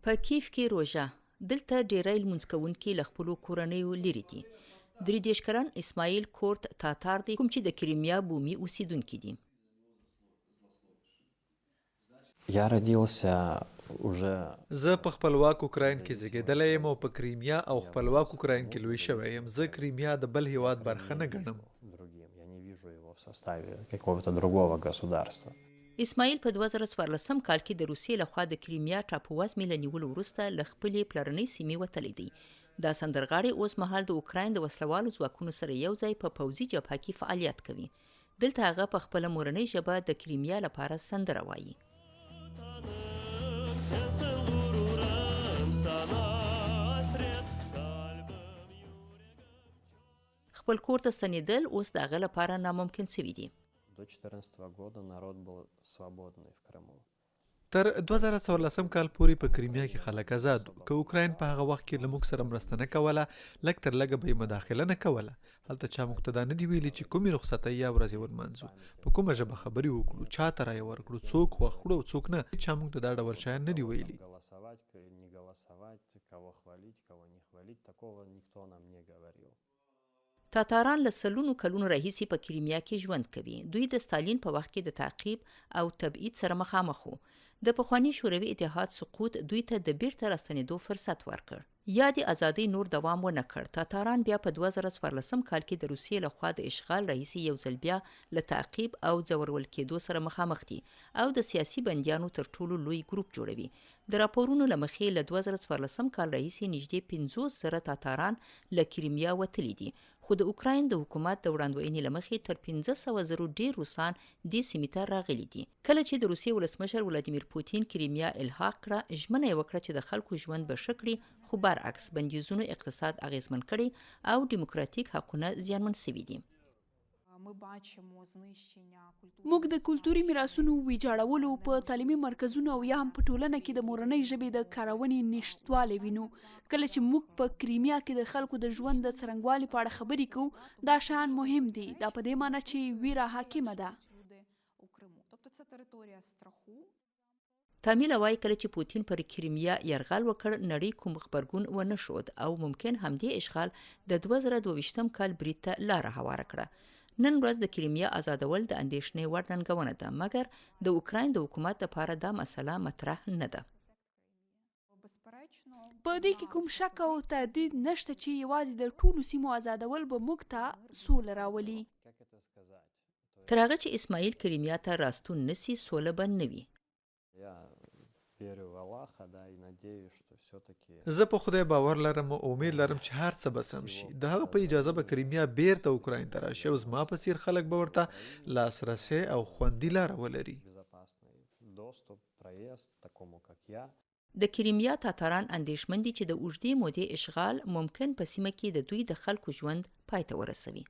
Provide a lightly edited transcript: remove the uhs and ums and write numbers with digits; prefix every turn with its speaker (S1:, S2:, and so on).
S1: په کیف کې روژه دلته ډیری لمونځ کوونکي له خپلو کورنیو لرې دي. 33 کلن اسماعیل کورت تاتار دی، کوم چې د کریمیا بومي اوسیدونکي دي.
S2: زه په خپلواک اوکراین کې زیږېدلی یم او په کریمیا او خپلواک اوکراین کې لوی شوی یم. زه کریمیا د بل هیواد برخه نه ګڼم.
S1: اسماعیل په 2014 کال کې د روسیې لخوا د کریمیا ټاپووزمې له نیولو وروسته له خپلې پلرنۍ سیمې وتلی دی. دا سندرغاړی اوس مهال د اوکراین د وسلوالو ځواکونو سره یو ځای په پوځي جبهه کې فعالیت کوي. دلته هغه په خپله مورنۍ ژبه د کریمیا لپاره سندره وایي. خپل کور ته ستنېدل اوس د هغه لپاره ناممکن شوي دي.
S2: تر 2014 کال پورې په کریمیا کې خلک آزاد وو. که اوکراین په هغه وخت کې له موږ سره مرسته نه کوله، لږ تر لږه به یې مداخله نه کوله. هلته چا موږ ته دا نه دي ویلي چې کومې رخصتۍ یا ورځې ولمانځو، په کومه ژبه خبرې وکړو، چا ته رایه ورکړو، څوک خوښ کړو او څوک نه. چا موږ ته دا ډول شیان نه دي ویلي.
S1: تاتاران له سلونو کلونو راهیسې په کریمیا کې ژوند کوي. دوی د ستالین په وخت کې د تعقیب او تبعید سره مخامخ وو. د پخواني شوروي اتحاد سقوط دوی ته د بیرته راستنېدو فرصت ورکړ. یا د ازادۍ نور دوام ونه کړ. تاتاران بیا په 2014 کال کې د روسیې لخوا د اشغال راهیسې یو ځل بیا له تعقیب او ځورول کېدو سره مخامخ دي او د سیاسي بندیانو تر ټولو لوی ګروپ جوړوي. د راپورونو له مخې له 2014 کال راهیسې نږدې 50,000 تاتاران له کریمیا وتلي دي، خو د اوکراین د حکومت د وړاندوینې له مخې تر 500,000 ډیر روسان دې سیمې ته راغلي دي. کله چې د روسیې ولسمشر ولادیمیر پوتین کریمیا الحاق کړه، ژمنه یې وکړه چې د خلکو ژوند به ښه کړي، خو برعکس بندیزونو اقتصاد اغیزمن کړي او دیموکراتیک حقونه زیانمن شوي دي.
S3: موږ د کلتوري میراثونو ویجاړولو، په تعلیمي مرکزونو او یا هم په ټولنه کې د مورنۍ ژبې د کارونې نشتوالی وینو. کله چې موږ په کریمیا کې د خلکو د ژوند د څرنګوالي په اړه خبرې کوو، دا شیان مهم دي. دا په دې معنی چې ویره حاکمه ده.
S1: تامیله وایي کله چې پوتین پر کریمیا یرغل وکړ، نړۍ کوم غبرګون ونه ښود او ممکن همدې اشغال د 2022 کال برید ته لاره هواره کړه. نن ورځ د کریمیا آزادول د اندېښنې وړ ننګونه ده، مګر د اوکراین د حکومت لپاره دا مسله مطرح نه ده.
S3: په دې کې کوم شک او تردید نشته چې یوازې د ټولو سیمو آزادول به موږ ته سوله راولي.
S1: تر هغه چې اسماعیل کریمیا ته راستون نسی، سوله به نه وي.
S2: زه په خدای باور لرم او امید لرم چې هر څه به سم شي. د هغه په اجازه به کریمیا بیرته اوکراین ته راشي او زما په څیر خلک به ورته لاسرسی او خوندي لاره ولري.
S1: د کریمیا تاتاران اندېښمن دي چې د اوږدې مودې اشغال ممکن په سیمه کې د دوی د خلکو ژوند پای ته ورسوي.